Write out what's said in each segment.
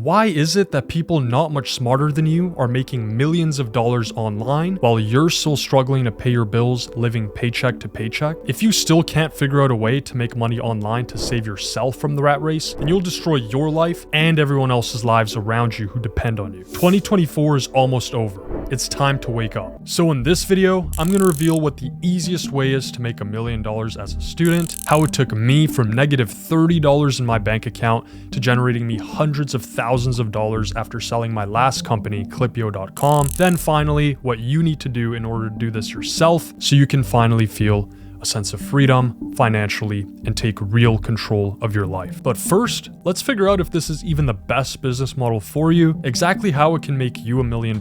Why is it that people not much smarter than you are making millions of dollars online while you're still struggling to pay your bills, living paycheck to paycheck? If you still can't figure out a way to make money online to save yourself from the rat race, then you'll destroy your life and everyone else's lives around you who depend on you. 2024 is almost over. It's time to wake up. So in this video, I'm going to reveal what the easiest way is to make $1 million as a student, how it took me from negative $30 in my bank account to generating me hundreds of thousands of dollars after selling my last company, Clipio.com. Then finally, what you need to do in order to do this yourself so you can finally feel a sense of freedom financially and take real control of your life. But first, let's figure out if this is even the best business model for you, exactly how it can make you $1 million,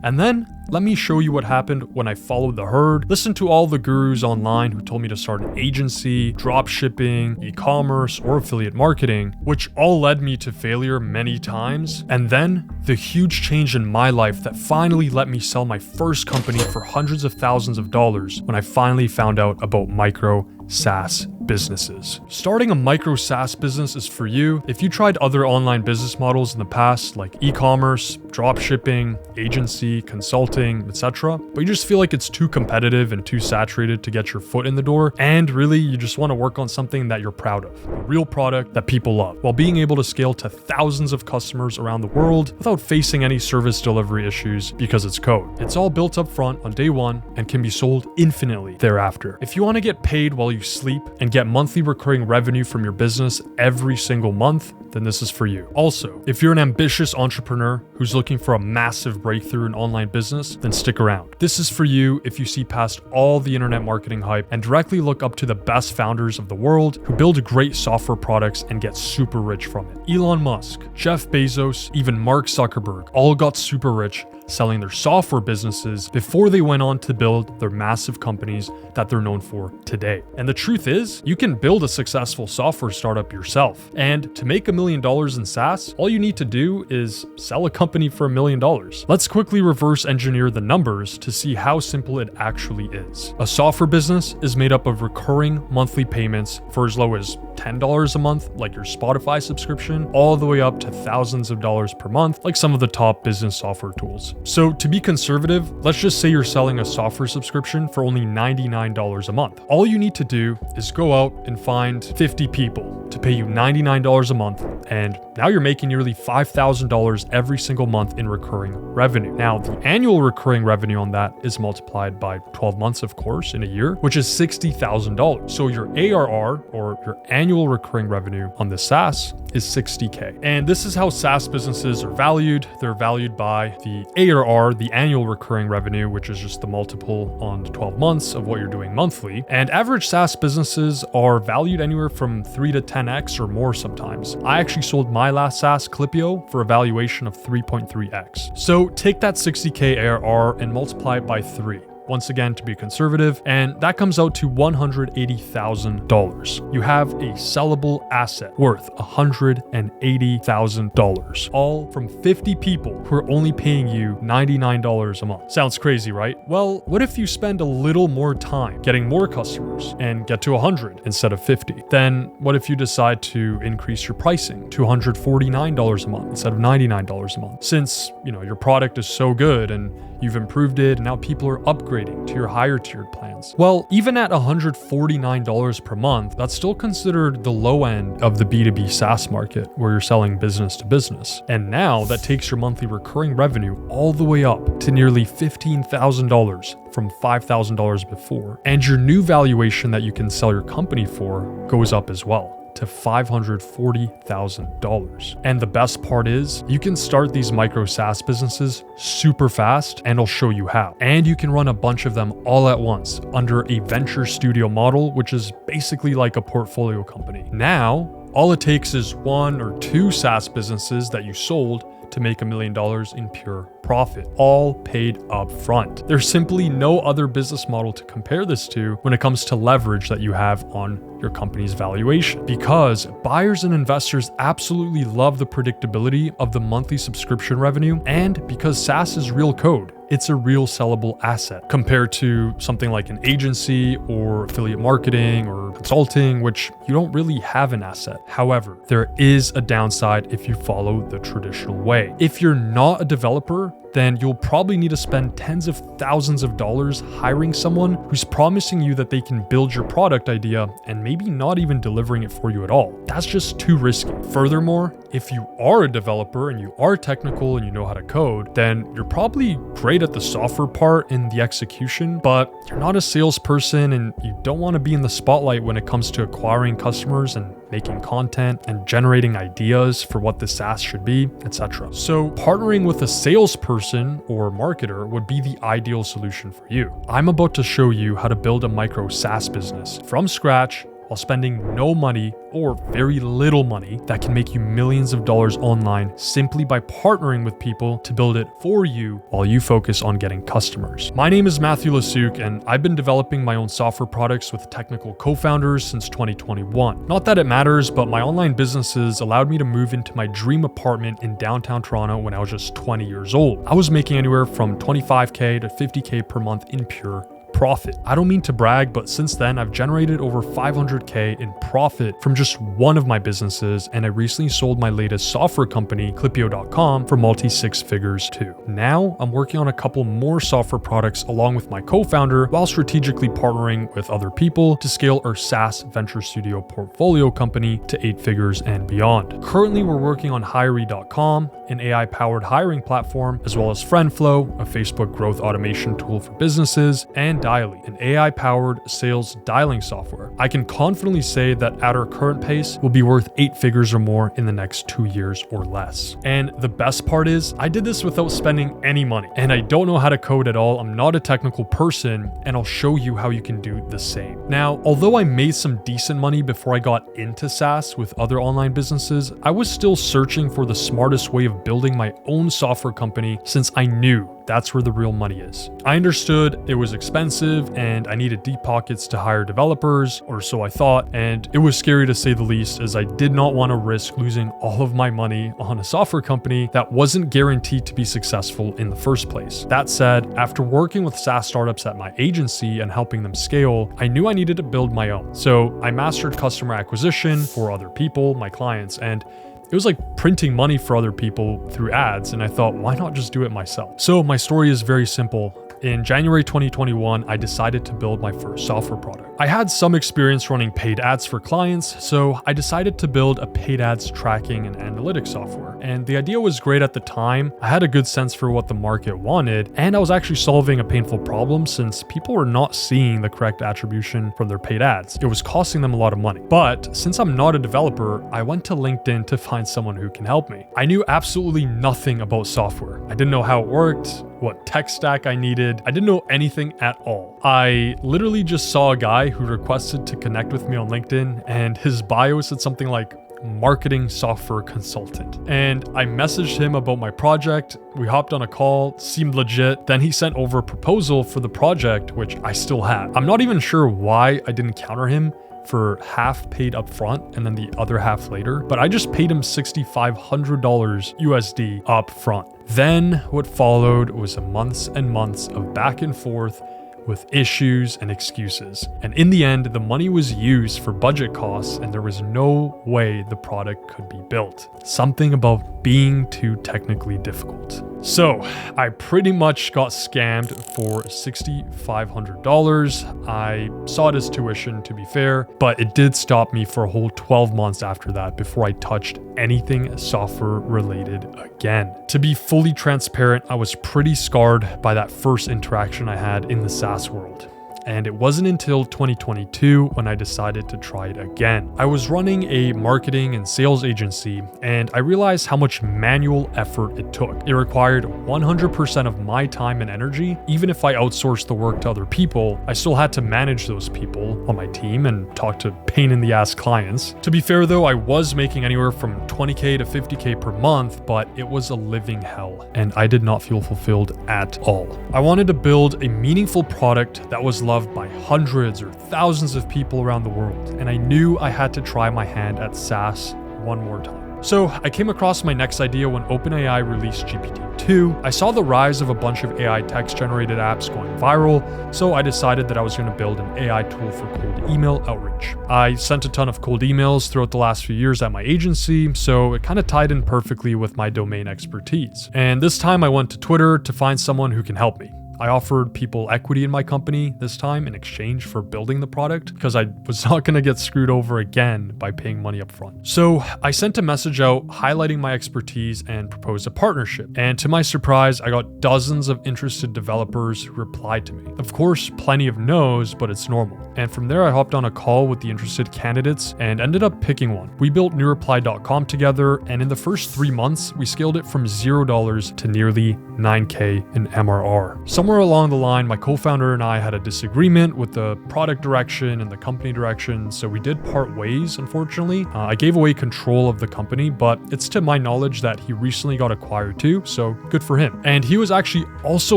and then let me show you what happened when I followed the herd, listened to all the gurus online who told me to start an agency, drop shipping, e-commerce, or affiliate marketing, which all led me to failure many times, and then the huge change in my life that finally let me sell my first company for hundreds of thousands of dollars when I finally found out about micro SaaS businesses. Starting a micro SaaS business is for you if you tried other online business models in the past like e-commerce, drop shipping, agency, consulting, etc., but you just feel like it's too competitive and too saturated to get your foot in the door, and really you just want to work on something that you're proud of, a real product that people love, while being able to scale to thousands of customers around the world without facing any service delivery issues because it's code. It's all built up front on day one and can be sold infinitely thereafter. If you want to get paid while you sleep and get monthly recurring revenue from your business every single month, then this is for you. Also, if you're an ambitious entrepreneur who's looking for a massive breakthrough in online business, then stick around. This is for you if you see past all the internet marketing hype and directly look up to the best founders of the world who build great software products and get super rich from it. Elon Musk, Jeff Bezos, even Mark Zuckerberg all got super rich selling their software businesses before they went on to build their massive companies that they're known for today. And the truth is, you can build a successful software startup yourself. And to make $1 million in SaaS, all you need to do is sell a company for $1 million. Let's quickly reverse engineer the numbers to see how simple it actually is. A software business is made up of recurring monthly payments for as low as $10 a month, like your Spotify subscription, all the way up to thousands of dollars per month, like some of the top business software tools. So to be conservative, let's just say you're selling a software subscription for only $99 a month. All you need to do is go out and find 50 people to pay you $99 a month, and now you're making nearly $5,000 every single month in recurring revenue. Now, the annual recurring revenue on that is multiplied by 12 months, of course, in a year, which is $60,000. So your ARR, or your annual recurring revenue on the SaaS, is $60K. And this is how SaaS businesses are valued. They're valued by the ARR, the annual recurring revenue, which is just the multiple on 12 months of what you're doing monthly. And average SaaS businesses are valued anywhere from 3 to 10x or more sometimes. I actually sold my last SaaS, Clipio, for a valuation of 3.3x. So take that $60K ARR and multiply it by 3. Once again, to be conservative, and that comes out to $180,000. You have a sellable asset worth $180,000, all from 50 people who are only paying you $99 a month. Sounds crazy, right? Well, what if you spend a little more time getting more customers and get to 100 instead of 50? Then what if you decide to increase your pricing to $149 a month instead of $99 a month? Since, your product is so good and you've improved it, and now people are upgrading to your higher tiered plans. Well, even at $149 per month, that's still considered the low end of the B2B SaaS market where you're selling business to business. And now that takes your monthly recurring revenue all the way up to nearly $15,000 from $5,000 before. And your new valuation that you can sell your company for goes up as well to $540,000. And the best part is you can start these micro SaaS businesses super fast, and I'll show you how. And you can run a bunch of them all at once under a venture studio model, which is basically like a portfolio company. Now, all it takes is 1 or 2 SaaS businesses that you sold to make $1 million in pure profit, all paid up front. There's simply no other business model to compare this to when it comes to leverage that you have on your company's valuation, because buyers and investors absolutely love the predictability of the monthly subscription revenue, and because SaaS is real code. it's a real sellable asset compared to something like an agency or affiliate marketing or consulting, which you don't really have an asset. However, there is a downside if you follow the traditional way. If you're not a developer, then you'll probably need to spend tens of thousands of dollars hiring someone who's promising you that they can build your product idea and maybe not even delivering it for you at all. That's just too risky. Furthermore, if you are a developer and you are technical and you know how to code, then you're probably great at the software part and the execution, but you're not a salesperson and you don't want to be in the spotlight when it comes to acquiring customers and making content and generating ideas for what the SaaS should be, etc. So partnering with a salesperson or marketer would be the ideal solution for you. I'm about to show you how to build a micro SaaS business from scratch while spending no money or very little money that can make you millions of dollars online simply by partnering with people to build it for you while you focus on getting customers. My name is Matthew Lesiuk, and I've been developing my own software products with technical co-founders since 2021. Not that it matters, but my online businesses allowed me to move into my dream apartment in downtown Toronto when I was just 20 years old. I was making anywhere from $25K to $50K per month in pure profit. I don't mean to brag, but since then I've generated over $500K in profit from just one of my businesses, and I recently sold my latest software company, Clipio.com, for multi-six figures too. Now I'm working on a couple more software products along with my co-founder while strategically partnering with other people to scale our SaaS venture studio portfolio company to 8 figures and beyond. Currently, we're working on Hiree.com, an AI-powered hiring platform, as well as FriendFlow, a Facebook growth automation tool for businesses, and Dially, an AI-powered sales dialing software. I can confidently say that at our current pace, we'll be worth 8 figures or more in the next 2 years or less. And the best part is, I did this without spending any money, and I don't know how to code at all. I'm not a technical person, and I'll show you how you can do the same. Now, although I made some decent money before I got into SaaS with other online businesses, I was still searching for the smartest way of building my own software company since I knew that's where the real money is. I understood it was expensive and I needed deep pockets to hire developers, or so I thought, and it was scary to say the least, as I did not want to risk losing all of my money on a software company that wasn't guaranteed to be successful in the first place. That said, after working with SaaS startups at my agency and helping them scale, I knew I needed to build my own. So I mastered customer acquisition for other people, my clients, and it was like printing money for other people through ads, and I thought, why not just do it myself? So my story is very simple. In January 2021, I decided to build my first software product. I had some experience running paid ads for clients, so I decided to build a paid ads tracking and analytics software. And the idea was great at the time. I had a good sense for what the market wanted, and I was actually solving a painful problem since people were not seeing the correct attribution from their paid ads. It was costing them a lot of money. But since I'm not a developer, I went to LinkedIn to find someone who can help me. I knew absolutely nothing about software. I didn't know how it worked, what tech stack I needed. I didn't know anything at all. I literally just saw a guy who requested to connect with me on LinkedIn, and his bio said something like marketing software consultant. And I messaged him about my project. We hopped on a call, seemed legit. Then he sent over a proposal for the project, which I still have. I'm not even sure why I didn't counter him for half paid up front and then the other half later, but I just paid him $6,500 USD up front. Then what followed was months and months of back and forth with issues and excuses. And in the end, the money was used for budget costs and there was no way the product could be built. Something about being too technically difficult. So I pretty much got scammed for $6,500. I saw it as tuition, to be fair, but it did stop me for a whole 12 months after that before I touched anything software related again. To be fully transparent, I was pretty scarred by that first interaction I had in the SaaS world. And it wasn't until 2022 when I decided to try it again. I was running a marketing and sales agency, and I realized how much manual effort it took. It required 100% of my time and energy. Even if I outsourced the work to other people, I still had to manage those people on my team and talk to pain in the ass clients. To be fair though, I was making anywhere from 20K to 50K per month, but it was a living hell, and I did not feel fulfilled at all. I wanted to build a meaningful product that was loved by hundreds or thousands of people around the world, and I knew I had to try my hand at SaaS one more time. So I came across my next idea when OpenAI released GPT-2. 2, I saw the rise of a bunch of AI text-generated apps going viral, so I decided that I was going to build an AI tool for cold email outreach. I sent a ton of cold emails throughout the last few years at my agency, so it kind of tied in perfectly with my domain expertise. And this time I went to Twitter to find someone who can help me. I offered people equity in my company this time in exchange for building the product because I was not going to get screwed over again by paying money up front. So I sent a message out highlighting my expertise and proposed a partnership. And to my surprise, I got dozens of interested developers who replied to me. Of course, plenty of no's, but it's normal. And from there, I hopped on a call with the interested candidates and ended up picking one. We built newreply.com together, and in the first 3 months, we scaled it from $0 to nearly $9K in MRR. Somewhere along the line, my co-founder and I had a disagreement with the product direction and the company direction, so we did part ways, unfortunately. I gave away control of the company, but it's to my knowledge that he recently got acquired too, so good for him. And he was actually also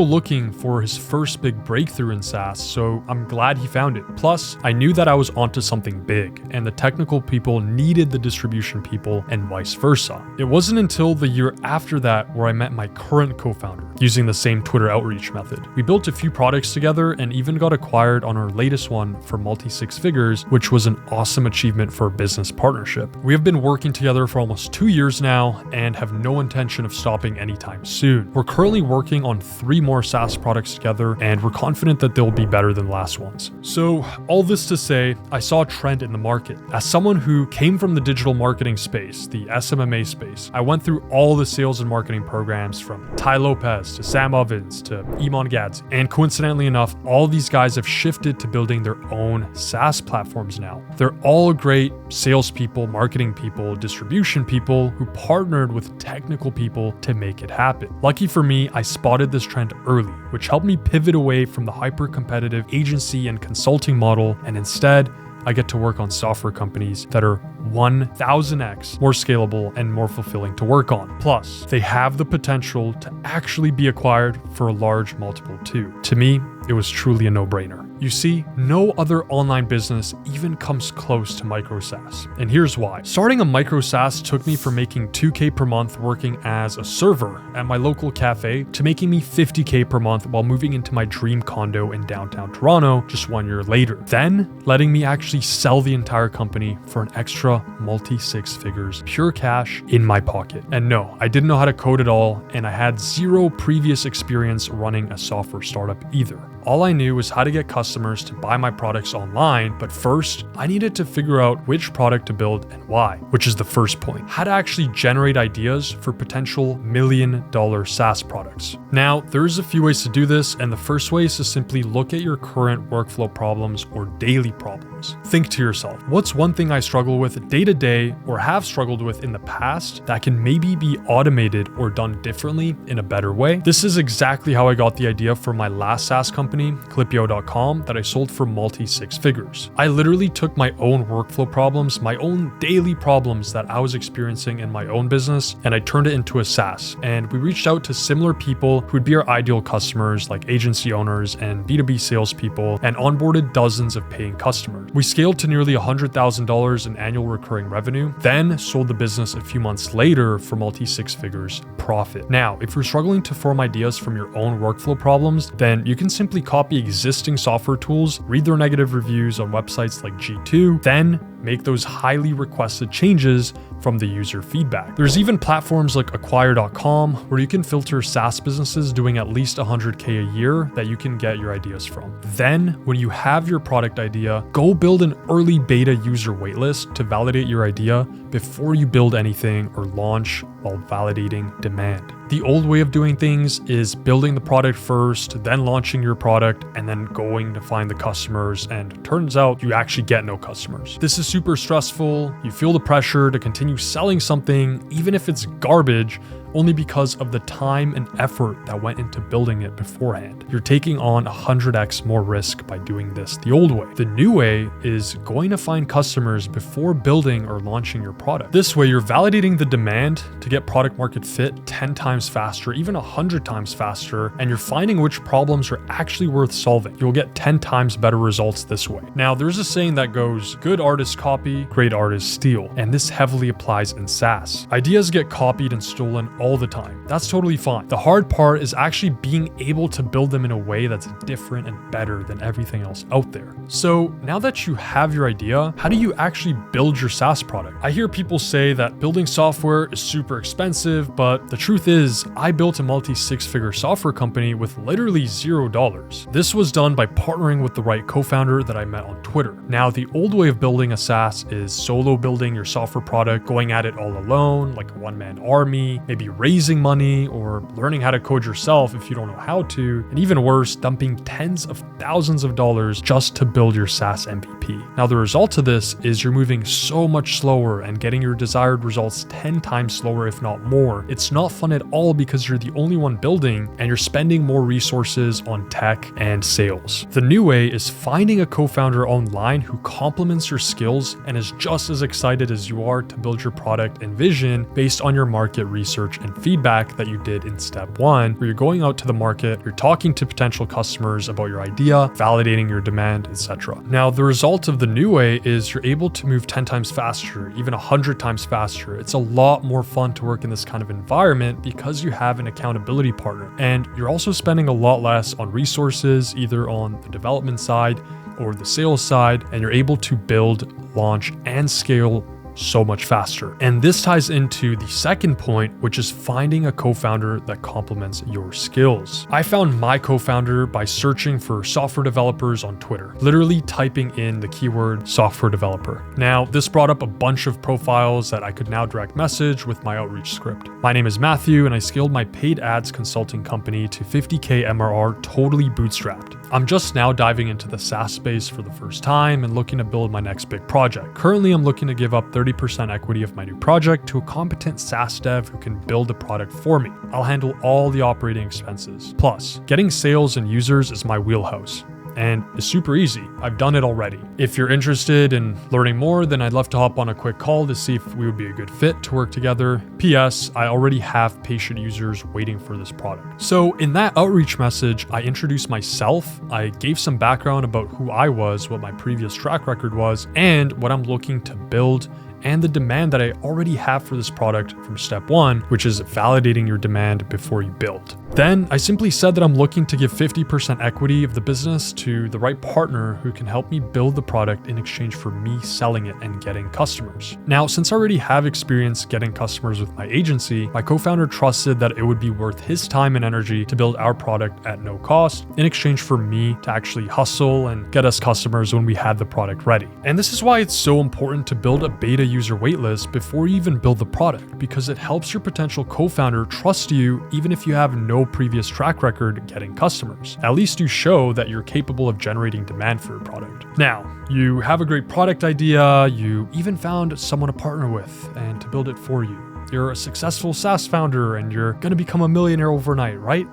looking for his first big breakthrough in SaaS, so I'm glad he found it. Plus, I knew that I was onto something big, and the technical people needed the distribution people and vice versa. It wasn't until the year after that where I met my current co-founder using the same Twitter outreach method. We built a few products together and even got acquired on our latest one for multi-six figures, which was an awesome achievement for a business partnership. We have been working together for almost 2 years now and have no intention of stopping anytime soon. We're currently working on 3 more SaaS products together, and we're confident that they'll be better than the last ones. So all this to say, I saw a trend in the market. As someone who came from the digital marketing space, the SMMA space, I went through all the sales and marketing programs from Ty Lopez to Sam Ovens to Iman Gads. And coincidentally enough, all these guys have shifted to building their own SaaS platforms now. They're all great salespeople, marketing people, distribution people who partnered with technical people to make it happen. Lucky for me, I spotted this trend early, which helped me pivot away from the hyper-competitive agency and consulting model, and instead, I get to work on software companies that are 1000x more scalable and more fulfilling to work on. Plus, they have the potential to actually be acquired for a large multiple too. To me, it was truly a no-brainer. You see, no other online business even comes close to micro SaaS. And here's why. Starting a micro SaaS took me from making $2K per month working as a server at my local cafe to making me $50K per month while moving into my dream condo in downtown Toronto just 1 year later. Then letting me actually sell the entire company for an extra multi-six figures, pure cash in my pocket. And no, I didn't know how to code at all, and I had 0 previous experience running a software startup either. All I knew was how to get customers to buy my products online, but first, I needed to figure out which product to build and why, which is the first point. How to actually generate ideas for potential $1 million SaaS products. Now, there's a few ways to do this, and the first way is to simply look at your current workflow problems or daily problems. Think to yourself, what's one thing I struggle with day to day or have struggled with in the past that can maybe be automated or done differently in a better way? This is exactly how I got the idea for my last SaaS company, Clipio.com, that I sold for multi-six figures. I literally took my own workflow problems, my own daily problems that I was experiencing in my own business, and I turned it into a SaaS. And we reached out to similar people who would be our ideal customers, like agency owners and B2B salespeople, and onboarded dozens of paying customers. We scaled to nearly $100,000 in annual recurring revenue, then sold the business a few months later for multi-six figures profit. Now, if you're struggling to form ideas from your own workflow problems, then you can simply copy existing software tools, read their negative reviews on websites like G2, then make those highly requested changes from the user feedback. There's even platforms like acquire.com where you can filter SaaS businesses doing at least $100K a year that you can get your ideas from. Then, when you have your product idea, go build an early beta user waitlist to validate your idea before you build anything or launch while validating demand. The old way of doing things is building the product first, then launching your product, and then going to find the customers, and it turns out you actually get no customers. This is super stressful. You feel the pressure to continue selling something, even if it's garbage, only because of the time and effort that went into building it beforehand. You're taking on 100x more risk by doing this the old way. The new way is going to find customers before building or launching your product. This way, you're validating the demand to get product market fit 10 times faster, even 100 times faster, and you're finding which problems are actually worth solving. You'll get 10 times better results this way. Now, there's a saying that goes, good artists copy, great artists steal, and this heavily applies in SaaS. Ideas get copied and stolen all the time. That's totally fine. The hard part is actually being able to build them in a way that's different and better than everything else out there. So now that you have your idea, how do you actually build your SaaS product? I hear people say that building software is super expensive, but the truth is I built a multi-six-figure software company with literally $0. This was done by partnering with the right co-founder that I met on Twitter. Now, the old way of building a SaaS is solo building your software product, going at it all alone, like a one-man army, maybe raising money or learning how to code yourself if you don't know how to, and even worse, dumping tens of thousands of dollars just to build your SaaS MVP. Now, the result of this is you're moving so much slower and getting your desired results 10 times slower, if not more. It's not fun at all because you're the only one building and you're spending more resources on tech and sales. The new way is finding a co-founder online who complements your skills and is just as excited as you are to build your product and vision based on your market research and feedback that you did in step 1, where you're going out to the market, you're talking to potential customers about your idea, validating your demand, etc. Now, the result of the new way is you're able to move 10 times faster, even 100 times faster. It's a lot more fun to work in this kind of environment because you have an accountability partner, and you're also spending a lot less on resources, either on the development side or the sales side, and you're able to build, launch, and scale so much faster. And this ties into the second point, which is finding a co-founder that complements your skills. I found my co-founder by searching for software developers on Twitter, literally typing in the keyword software developer. Now, this brought up a bunch of profiles that I could now direct message with my outreach script. My name is Matthew, and I scaled my paid ads consulting company to 50K MRR totally bootstrapped. I'm just now diving into the SaaS space for the first time and looking to build my next big project. Currently, I'm looking to give up 30% equity of my new project to a competent SaaS dev who can build the product for me. I'll handle all the operating expenses. Plus, getting sales and users is my wheelhouse, and it's super easy. I've done it already. If you're interested in learning more, then I'd love to hop on a quick call to see if we would be a good fit to work together. P.S. I already have patient users waiting for this product. So in that outreach message, I introduced myself. I gave some background about who I was, what my previous track record was, and what I'm looking to build, and the demand that I already have for this product from step 1, which is validating your demand before you build. Then I simply said that I'm looking to give 50% equity of the business to the right partner who can help me build the product in exchange for me selling it and getting customers. Now, since I already have experience getting customers with my agency, my co-founder trusted that it would be worth his time and energy to build our product at no cost in exchange for me to actually hustle and get us customers when we had the product ready. And this is why it's so important to build a beta user waitlist before you even build the product, because it helps your potential co-founder trust you even if you have no previous track record getting customers. At least you show that you're capable of generating demand for your product. Now, you have a great product idea, you even found someone to partner with and to build it for you. You're a successful SaaS founder and you're gonna become a millionaire overnight, right?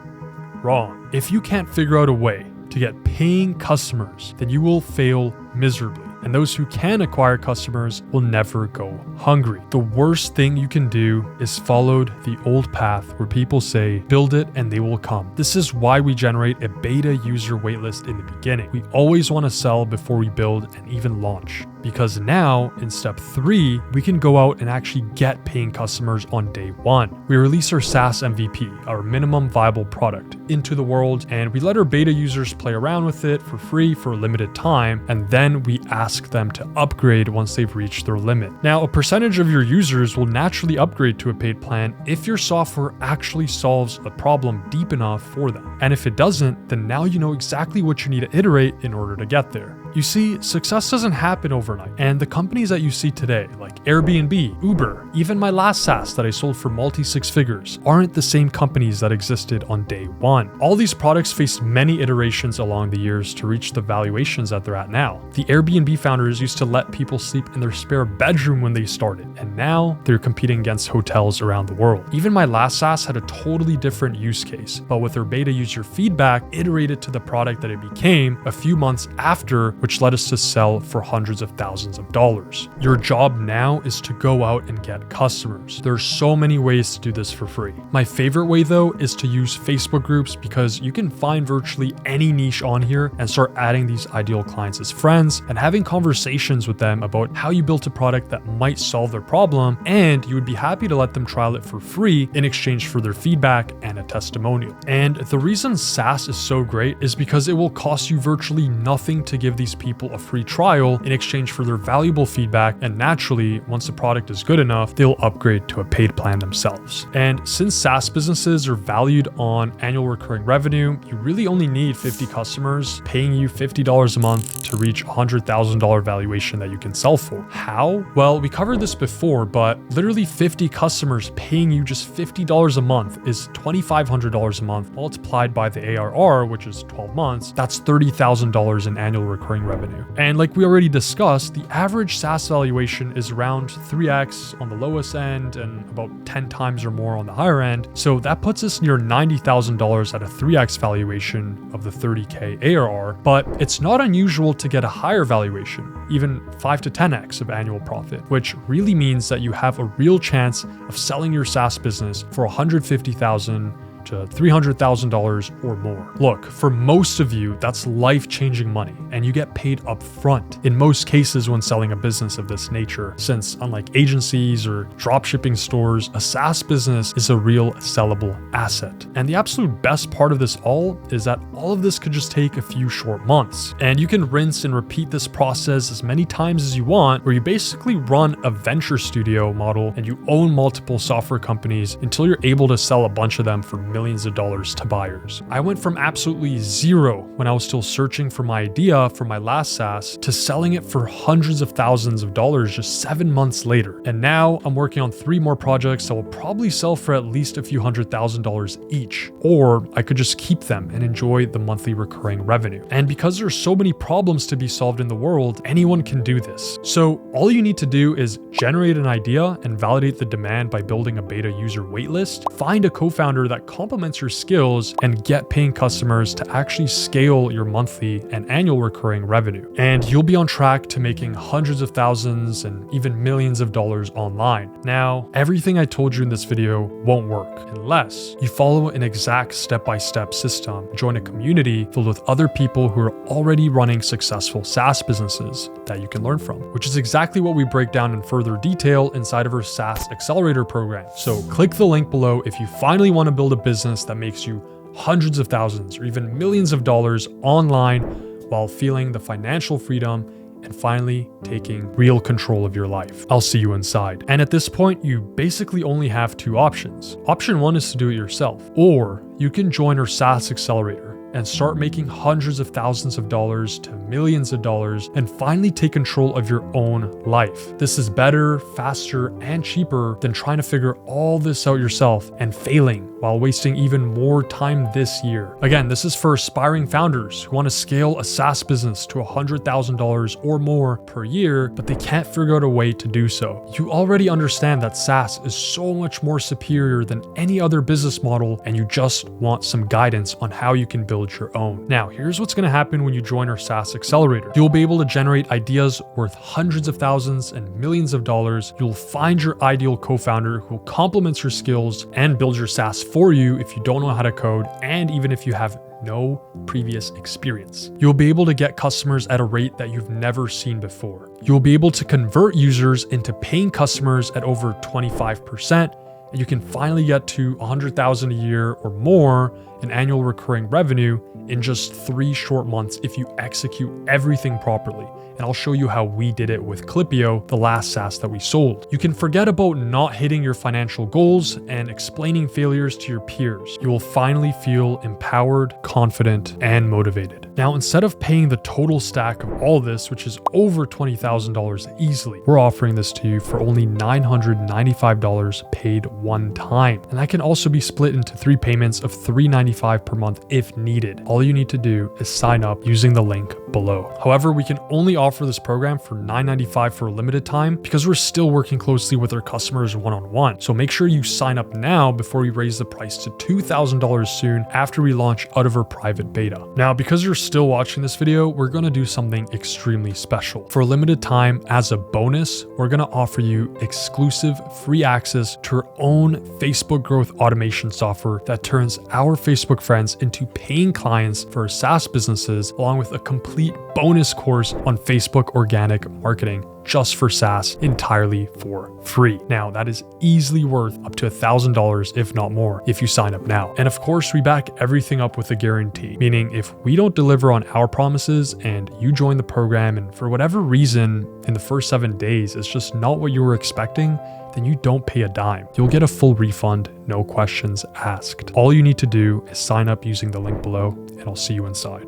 Wrong. If you can't figure out a way to get paying customers, then you will fail miserably. And those who can acquire customers will never go hungry. The worst thing you can do is follow the old path where people say, build it and they will come. This is why we generate a beta user waitlist in the beginning. We always want to sell before we build and even launch. Because now, in step 3, we can go out and actually get paying customers on day 1. We release our SaaS MVP, our minimum viable product, into the world, and we let our beta users play around with it for free for a limited time, and then we ask them to upgrade once they've reached their limit. Now, a percentage of your users will naturally upgrade to a paid plan if your software actually solves a problem deep enough for them. And if it doesn't, then now you know exactly what you need to iterate in order to get there. You see, success doesn't happen overnight, and the companies that you see today, like Airbnb, Uber, even my last SaaS that I sold for multi-six figures, aren't the same companies that existed on day 1. All these products faced many iterations along the years to reach the valuations that they're at now. The Airbnb founders used to let people sleep in their spare bedroom when they started, and now they're competing against hotels around the world. Even my last SaaS had a totally different use case, but with their beta user feedback, iterated to the product that it became a few months after which led us to sell for hundreds of thousands of dollars. Your job now is to go out and get customers. There's so many ways to do this for free. My favorite way though is to use Facebook groups because you can find virtually any niche on here and start adding these ideal clients as friends and having conversations with them about how you built a product that might solve their problem, and you would be happy to let them trial it for free in exchange for their feedback and a testimonial. And the reason SaaS is so great is because it will cost you virtually nothing to give these people a free trial in exchange for their valuable feedback, and naturally, once the product is good enough, they'll upgrade to a paid plan themselves. And since SaaS businesses are valued on annual recurring revenue, you really only need 50 customers paying you $50 a month to reach $100,000 valuation that you can sell for. How? Well, we covered this before, but literally 50 customers paying you just $50 a month is $2,500 a month multiplied by the ARR, which is 12 months. That's $30,000 in annual recurring revenue. And like we already discussed, the average SaaS valuation is around 3x on the lowest end and about 10 times or more on the higher end. So that puts us near $90,000 at a 3x valuation of the 30K ARR, but it's not unusual to get a higher valuation, even 5 to 10x of annual profit, which really means that you have a real chance of selling your SaaS business for $150,000 to $300,000 or more. Look, for most of you, that's life-changing money, and you get paid up front in most cases when selling a business of this nature, since unlike agencies or dropshipping stores, a SaaS business is a real sellable asset. And the absolute best part of this all is that all of this could just take a few short months, and you can rinse and repeat this process as many times as you want, where you basically run a venture studio model and you own multiple software companies until you're able to sell a bunch of them for millions of dollars to buyers. I went from absolutely zero when I was still searching for my idea for my last SaaS to selling it for hundreds of thousands of dollars just 7 months later. And now I'm working on 3 more projects that will probably sell for at least a few $100,000 each. Or I could just keep them and enjoy the monthly recurring revenue. And because there's so many problems to be solved in the world, anyone can do this. So all you need to do is generate an idea and validate the demand by building a beta user waitlist, find a co-founder that complements your skills, and get paying customers to actually scale your monthly and annual recurring revenue. And you'll be on track to making hundreds of thousands and even millions of dollars online. Now, everything I told you in this video won't work unless you follow an exact step-by-step system, join a community filled with other people who are already running successful SaaS businesses that you can learn from, which is exactly what we break down in further detail inside of our SaaS Accelerator program. So click the link below if you finally want to build a business that makes you hundreds of thousands or even millions of dollars online while feeling the financial freedom and finally taking real control of your life. I'll see you inside. And at this point, you basically only have 2 options. Option 1 is to do it yourself, or you can join our SaaS Accelerator and start making hundreds of thousands of dollars to millions of dollars and finally take control of your own life. This is better, faster, and cheaper than trying to figure all this out yourself and failing while wasting even more time this year. Again, this is for aspiring founders who want to scale a SaaS business to $100,000 or more per year, but they can't figure out a way to do so. You already understand that SaaS is so much more superior than any other business model, and you just want some guidance on how you can build your own. Now, here's what's going to happen when you join our SaaS Accelerator. You'll be able to generate ideas worth hundreds of thousands and millions of dollars. You'll find your ideal co-founder who complements your skills and builds your SaaS for you if you don't know how to code, and even if you have no previous experience. You'll be able to get customers at a rate that you've never seen before. You'll be able to convert users into paying customers at over 25%, and you can finally get to $100,000 a year or more in annual recurring revenue in just 3 short months if you execute everything properly. And I'll show you how we did it with Clipio, the last SaaS that we sold. You can forget about not hitting your financial goals and explaining failures to your peers. You will finally feel empowered, confident, and motivated. Now, instead of paying the total stack of all this, which is over $20,000 easily, we're offering this to you for only $995 paid one time. And that can also be split into 3 payments of $395 per month if needed. All you need to do is sign up using the link below. However, we can only offer this program for $9.95 for a limited time because we're still working closely with our customers one-on-one. So make sure you sign up now before we raise the price to $2,000 soon after we launch out of our private beta. Now, because you're still watching this video, we're going to do something extremely special. For a limited time, as a bonus, we're going to offer you exclusive free access to our own Facebook growth automation software that turns our Facebook friends into paying clients for our SaaS businesses, along with a complete bonus course on Facebook organic marketing just for SaaS entirely for free. Now, that is easily worth up to $1,000, if not more, if you sign up now. And of course, we back everything up with a guarantee, meaning if we don't deliver on our promises and you join the program and for whatever reason in the first 7 days it's just not what you were expecting, then you don't pay a dime. You'll get a full refund, no questions asked. All you need to do is sign up using the link below, and I'll see you inside.